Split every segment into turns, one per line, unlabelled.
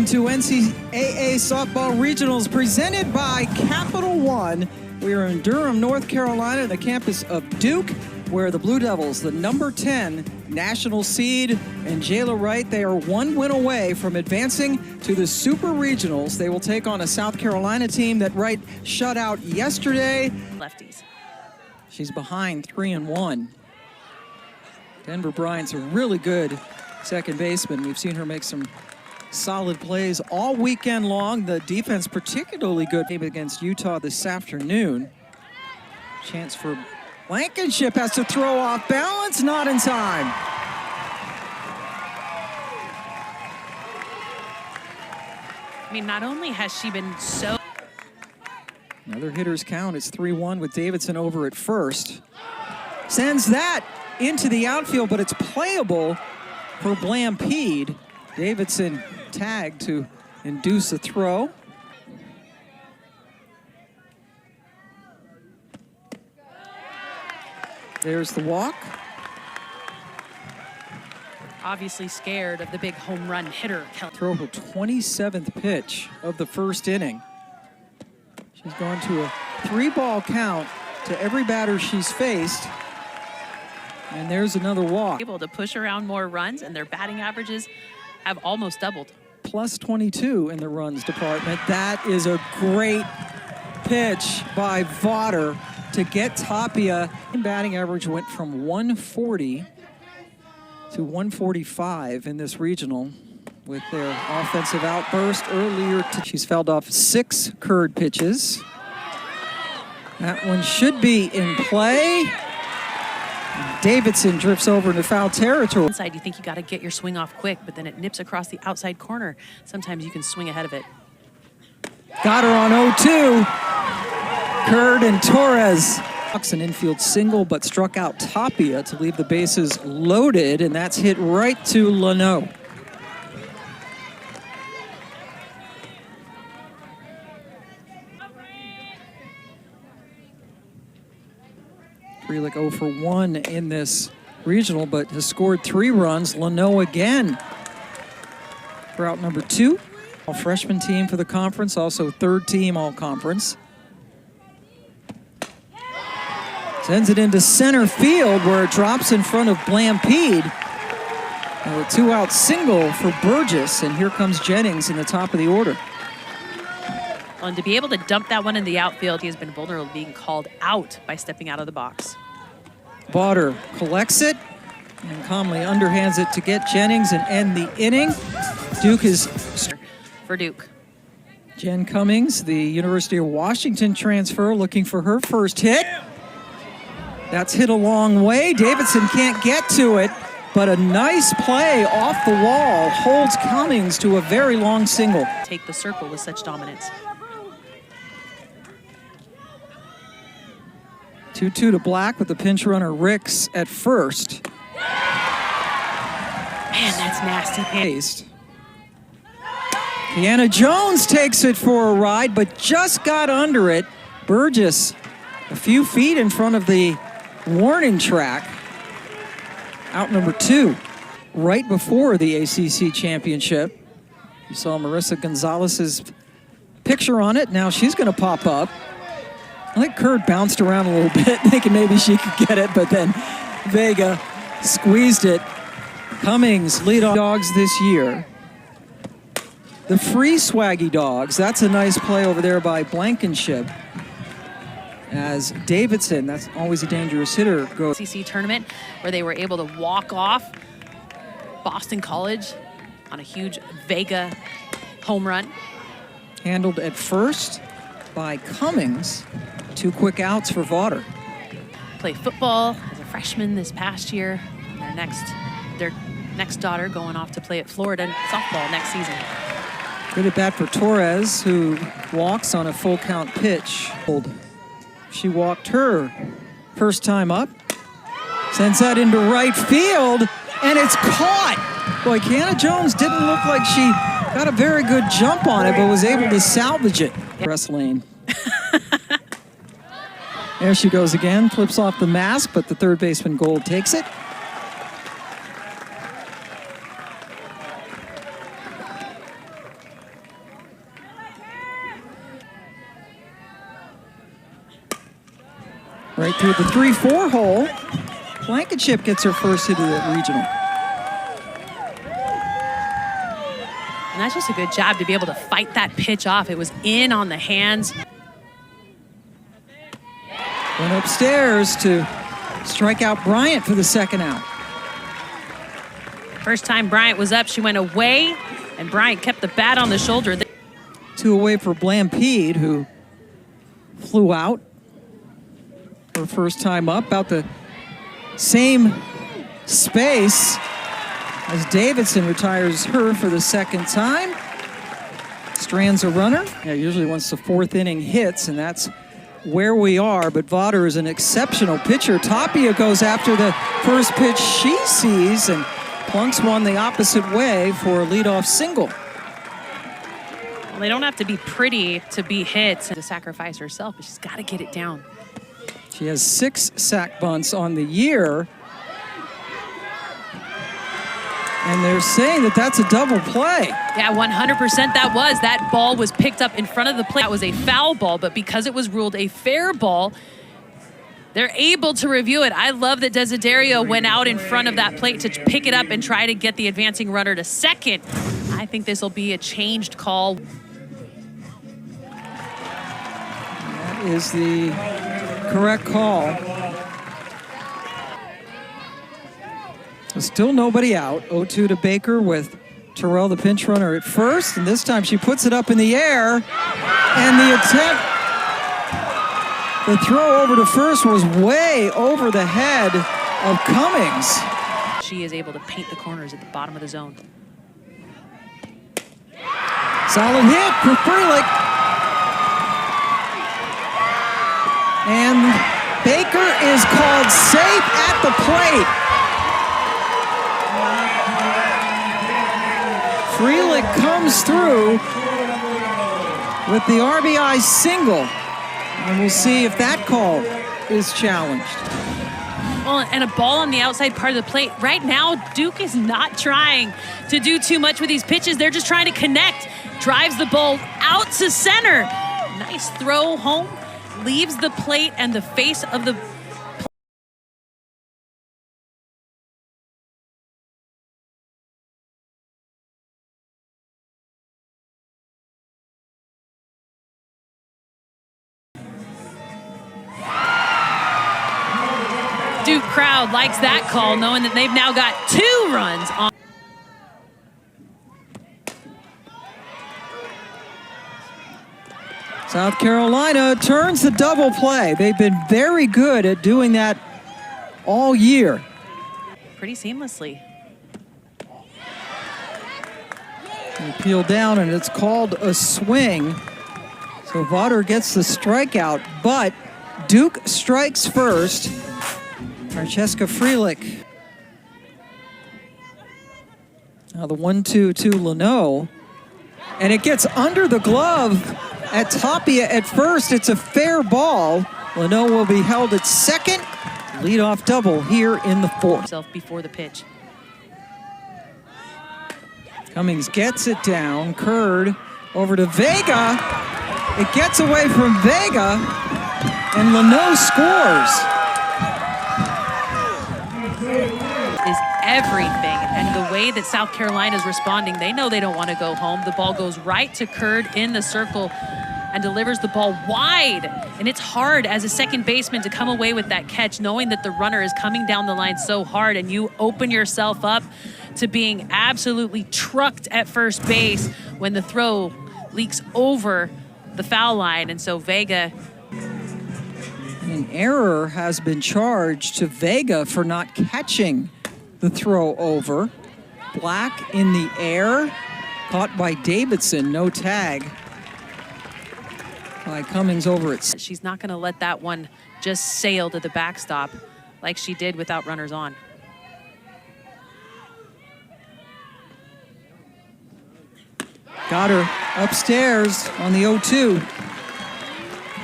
Welcome to NCAA Softball Regionals presented by Capital One. We are in Durham, North Carolina, the campus of Duke, where the Blue Devils, the number 10 national seed, and Jayla Wright, they are one win away from advancing to the Super Regionals. They will take on a South Carolina team that Wright shut out yesterday.
Lefties.
She's behind 3-1. Denver Bryant's a really good second baseman. We've seen her make some solid plays all weekend long. The defense particularly good game against Utah this afternoon. Chance for Blankenship, has to throw off balance, not in time.
I mean, not only has she been so...
Another hitter's count. It's 3-1 with Davidson over at first. Sends that into the outfield, but it's playable for Blampede. Davidson tagged to induce a throw. There's the walk.
Obviously scared of the big home run hitter.
Throw her 27th pitch of the first inning. She's gone to a 3-ball count to every batter she's faced. And there's another walk.
Able to push around more runs, and their batting averages have almost doubled.
Plus 22 in the runs department. That is a great pitch by Vaughter to get Tapia. Batting average went from 140 to 145 in this regional with their offensive outburst earlier. She's fouled off 6 curved pitches. That one should be in play. Davidson drifts over into foul territory.
Inside, you think you got to get your swing off quick, but then it nips across the outside corner. Sometimes you can swing ahead of it.
Got her on 0-2. Curd and Torres. An infield single, but struck out Tapia to leave the bases loaded, and that's hit right to Leno. Freelick 0 for 1 in this regional, but has scored 3 runs. Leno again for out number 2. All freshman team for the conference, also third team all conference. Sends it into center field where it drops in front of Blampede. And a 2-out single for Burgess, and here comes Jennings in the top of the order.
Well, and to be able to dump that one in the outfield, he has been vulnerable to being called out by stepping out of the box.
Vaughter collects it and calmly underhands it to get Jennings and end the inning. Duke is...
For Duke.
Jen Cummings, the University of Washington transfer, looking for her first hit. That's hit a long way. Davidson can't get to it, but a nice play off the wall holds Cummings to a very long single.
Take the circle with such dominance.
2-2 to Black with the pinch runner Ricks at first.
Man, that's nasty pace.
Kiana Jones takes it for a ride, but just got under it. Burgess a few feet in front of the warning track. Out number 2, right before the ACC championship. You saw Marissa Gonzalez's picture on it. Now she's going to pop up. I think Curd bounced around a little bit, thinking maybe she could get it, but then Vega squeezed it. Cummings lead off dogs this year. The free swaggy dogs, that's a nice play over there by Blankenship. As Davidson, that's always a dangerous hitter, goes.
ACC tournament where they were able to walk off Boston College on a huge Vega home run.
Handled at first by Cummings. 2 quick outs for Vaughter.
Play football as a freshman this past year. Their next daughter going off to play at Florida softball next season.
Good at bat for Torres, who walks on a full count pitch. She walked her first time up. Sends that into right field, and it's caught. Boy, Kiana Jones didn't look like she got a very good jump on it, but was able to salvage it. Press lane. There she goes again, flips off the mask, but the third baseman Gold takes it. Right through the 3-4 hole. Blankenship gets her first hit of the regional.
And that's just a good job to be able to fight that pitch off. It was in on the hands.
Went upstairs to strike out Bryant for the second out.
First time Bryant was up, she went away, and Bryant kept the bat on the shoulder.
2 away for Blampede, who flew out her first time up, about the same space as Davidson retires her for the second time. Strands a runner. Yeah, usually once the 4th inning hits, and that's where we are, but Vaughter is an exceptional pitcher. Tapia goes after the first pitch she sees and plunks one the opposite way for a leadoff single.
Well, they don't have to be pretty to be hit to sacrifice herself, but she's got to get it down.
She has 6 sack bunts on the year. And they're saying that that's a double play.
Yeah, 100% that was. That ball was picked up in front of the plate. That was a foul ball, but because it was ruled a fair ball, they're able to review it. I love that Desiderio went out in front of that plate to pick it up and try to get the advancing runner to second. I think this will be a changed call.
That is the correct call. Still nobody out. 0-2 to Baker with Terrell, the pinch runner, at first. And this time she puts it up in the air. And the attempt, the throw over to first was way over the head of Cummings.
She is able to paint the corners at the bottom of the zone.
Solid hit for Freelick. And Baker is called safe at the plate. Freelick comes through with the RBI single. And we'll see if that call is challenged.
Well, and a ball on the outside part of the plate. Right now, Duke is not trying to do too much with these pitches. They're just trying to connect. Drives the ball out to center. Nice throw home. Leaves the plate and the face of the Duke crowd likes that call, knowing that they've now got 2 runs on.
South Carolina turns the double play. They've been very good at doing that all year.
Pretty seamlessly.
They peel down, and it's called a swing. So Vaughter gets the strikeout, but Duke strikes first. Francesca Freelick. Now the 1-2 to Leno. And it gets under the glove at Tapia at first. It's a fair ball. Leno will be held at second. Leadoff double here in the 4th.
Before the pitch.
Cummings gets it down. Curd over to Vega. It gets away from Vega, and Leno scores.
Is everything, and the way that South Carolina is responding, they know they don't want to go home. The ball goes right to Curd in the circle and delivers the ball wide. And it's hard as a second baseman to come away with that catch, knowing that the runner is coming down the line so hard, and you open yourself up to being absolutely trucked at first base when the throw leaks over the foul line. And so Vega.
An error has been charged to Vega for not catching the throw over. Black in the air, caught by Davidson, no tag by Cummings over it.
She's not going to let that one just sail to the backstop like she did without runners on.
Got her upstairs on the 0-2.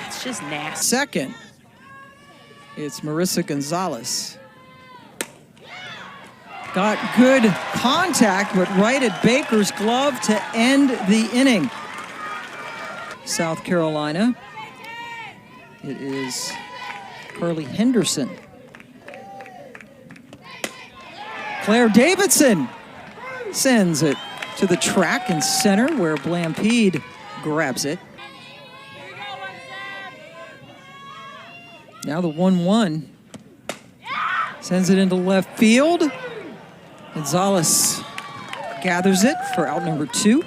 It's just nasty.
Second, it's Marissa Gonzalez. Got good contact, but right at Baker's glove to end the inning. South Carolina. It is Carly Henderson. Claire Davidson sends it to the track and center where Blampede grabs it. Now the 1-1. Sends it into left field. Gonzalez gathers it for out number 2.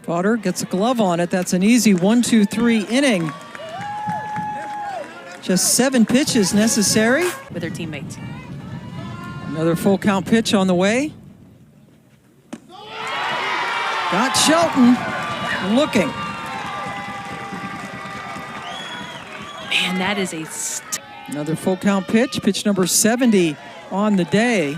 Potter gets a glove on it. That's an easy 1-2-3 inning. Just 7 pitches necessary.
With her teammates.
Another full count pitch on the way. Got Shelton looking.
Man, that is
another full count pitch. Pitch number 70 on the day.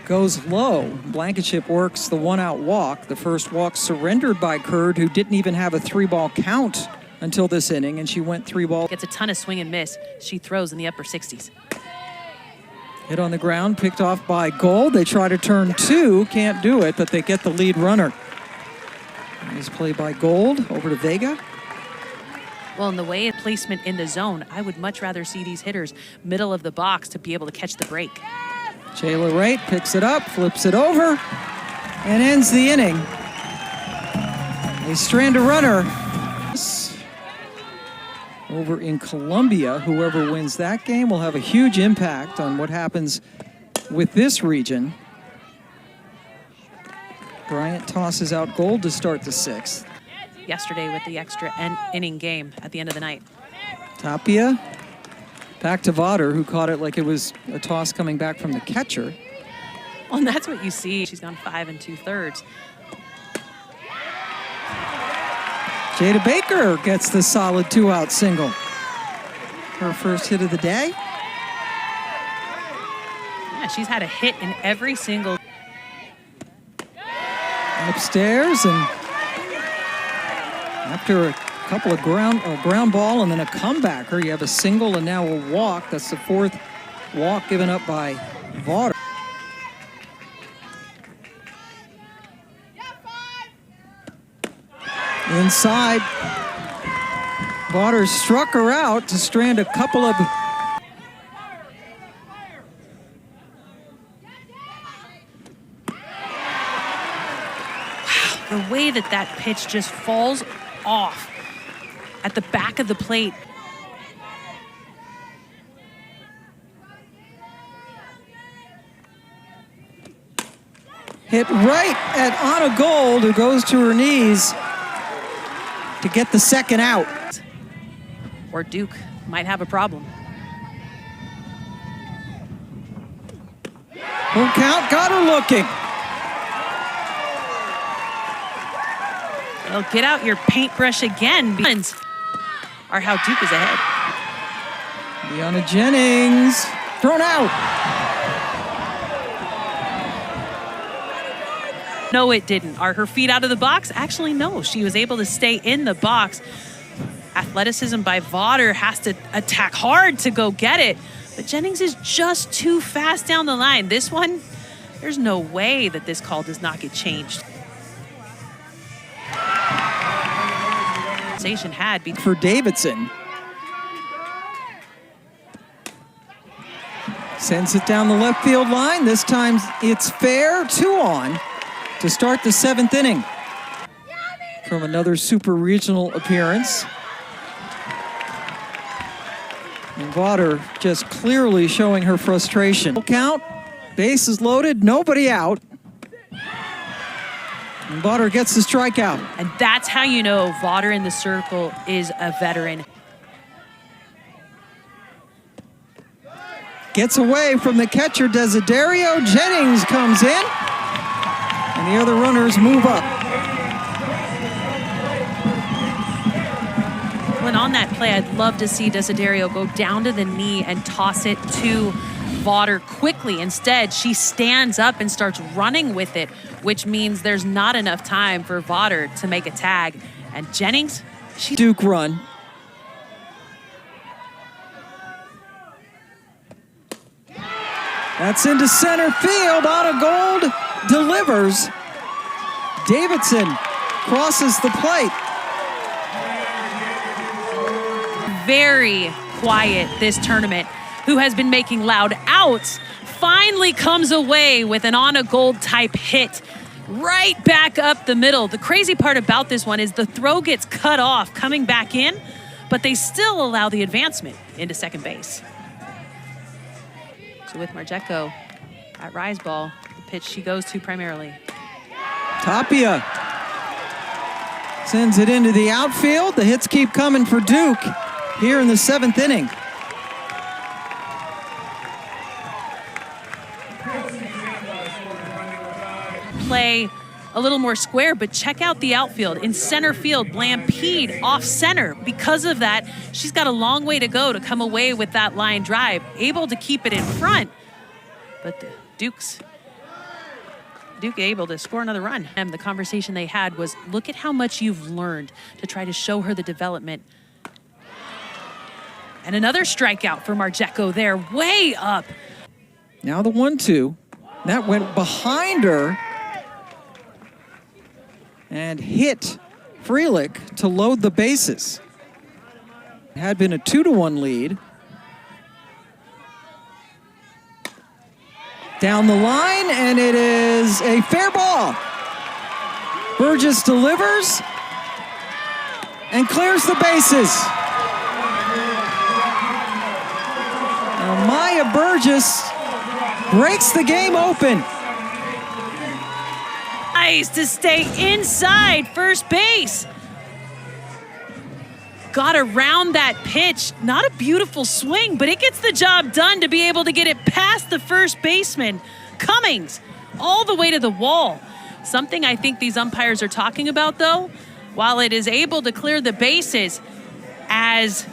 Goes low. Blankenship works the 1-out walk. The first walk surrendered by Curd, who didn't even have a 3-ball count until this inning, and she went 3-ball.
Gets a ton of swing and miss. She throws in the upper 60s.
Hit on the ground, picked off by Gold. They try to turn 2, can't do it, but they get the lead runner. Nice play by Gold, over to Vega.
Well, in the way of placement in the zone, I would much rather see these hitters middle of the box to be able to catch the break.
Jayla Wright picks it up, flips it over, and ends the inning. They strand a runner. Over in Columbia, whoever wins that game will have a huge impact on what happens with this region. Bryant tosses out Gold to start the 6th.
Yesterday with the extra inning game at the end of the night.
Tapia back to Vodder, who caught it like it was a toss coming back from the catcher.
Well, and that's what you see. She's gone 5 2/3.
Jada Baker gets the solid 2-out single. Her first hit of the day.
Yeah, she's had a hit in every single.
Upstairs, and after a couple of ground ball and then a comebacker, you have a single and now a walk. That's the 4th walk given up by Vodder. Inside, Vodder struck her out to strand a couple of.
The way that pitch just falls off at the back of the plate.
Hit right at Anna Gold, who goes to her knees to get the 2nd out.
Or Duke might have a problem.
Full count, got her looking.
Well, get out your paintbrush again. Are how Duke is ahead.
Deanna Jennings thrown out.
No, it didn't. Are her feet out of the box? Actually, no. She was able to stay in the box. Athleticism by Vodder, has to attack hard to go get it. But Jennings is just too fast down the line. This one, there's no way that this call does not get changed. Had
for Davidson. Sends it down the left field line. This time it's fair, 2 on to start the 7th inning. From another super regional appearance. And Vodder just clearly showing her frustration. Full count, bases loaded, nobody out. And Vodder gets the strikeout.
And that's how you know Vodder in the circle is a veteran.
Gets away from the catcher, Desiderio. Jennings comes in, and the other runners move up.
When on that play, I'd love to see Desiderio go down to the knee and toss it to Vodder quickly. Instead, she stands up and starts running with it, which means there's not enough time for Vodder to make a tag. And Jennings,
Duke run. That's into center field. Anna Gold delivers. Davidson crosses the plate.
Very quiet this tournament, who has been making loud outs, finally comes away with an on a gold type hit right back up the middle. The crazy part about this one is the throw gets cut off coming back in, but they still allow the advancement into second base. So with Marjecko at rise ball, the pitch she goes to primarily.
Tapia sends it into the outfield. The hits keep coming for Duke here in the 7th inning.
Play a little more square, but check out the outfield. In center field, Blampede off center. Because of that, she's got a long way to go to come away with that line drive, able to keep it in front. But Duke able to score another run. And the conversation they had was, look at how much you've learned, to try to show her the development. And another strikeout for Marjecko there, way up.
Now the 1-2. That went behind her and hit Frelich to load the bases. It had been a 2-1 lead. Down the line, and it is a fair ball. Burgess delivers and clears the bases. Now Maya Burgess breaks the game open.
Nice to stay inside first base. Got around that pitch. Not a beautiful swing, but it gets the job done to be able to get it past the first baseman, Cummings, all the way to the wall. Something I think these umpires are talking about, though, while it is able to clear the bases, as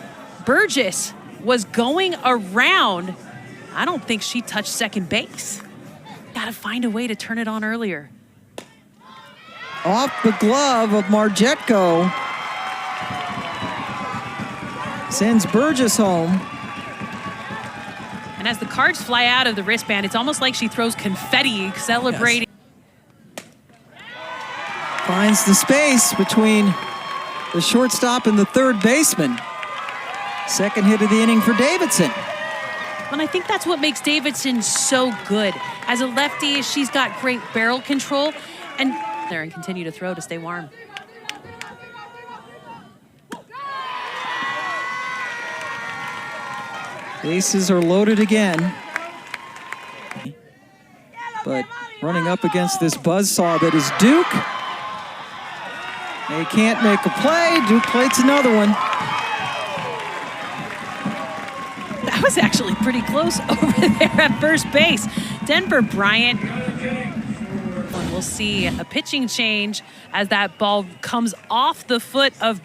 Burgess was going around, I don't think she touched second base. Got to find a way to turn it on earlier.
Off the glove of Marjecko. Sends Burgess home.
And as the cards fly out of the wristband, it's almost like she throws confetti celebrating.
Yes. Finds the space between the shortstop and the third baseman. Second hit of the inning for Davidson.
And I think that's what makes Davidson so good. As a lefty, she's got great barrel control, and there and continue to throw to stay warm.
Bases are loaded again. But running up against this buzzsaw that is Duke. They can't make a play. Duke plates another one.
That was actually pretty close over there at first base. Denver Bryant. And we'll see a pitching change as that ball comes off the foot of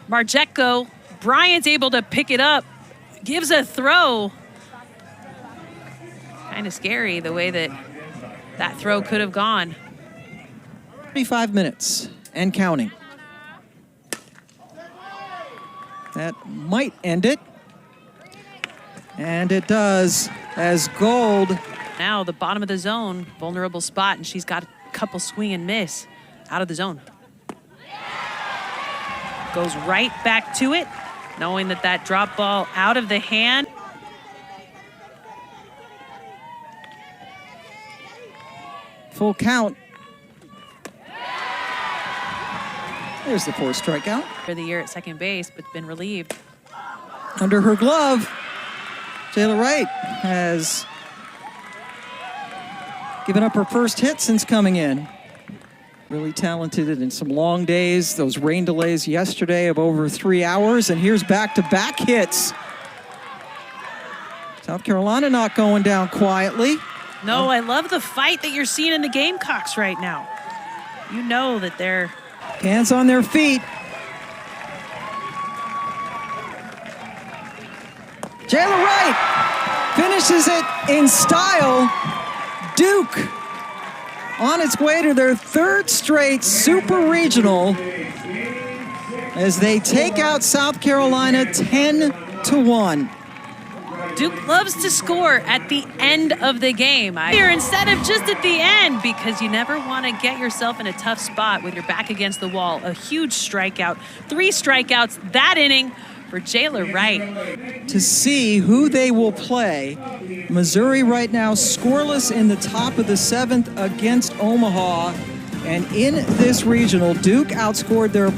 Marjecko. Bryant's able to pick it up, gives a throw. Kind of scary the way that throw could have gone.
35 minutes and counting. That might end it. And it does, as Gold.
Now the bottom of the zone, vulnerable spot, and she's got a couple swing and miss out of the zone. Goes right back to it, knowing that that drop ball out of the hand.
Full count. There's the fourth strikeout.
For the year at second base, but been relieved.
Under her glove, Jayla Wright has given up her first hit since coming in. Really talented in some long days. Those rain delays yesterday of over 3 hours, and here's back-to-back hits. South Carolina not going down quietly.
No, I love the fight that you're seeing in the Gamecocks right now. You know that they're...
Hands on their feet. Jayla Wright finishes it in style. Duke on its way to their third straight Super Regional as they take out South Carolina 10-1.
Duke loves to score at the end of the game. Here instead of just at the end, because you never want to get yourself in a tough spot with your back against the wall. A huge strikeout, 3 strikeouts that inning for Jayla Wright.
To see who they will play, Missouri right now scoreless in the top of the 7th against Omaha. And in this regional, Duke outscored their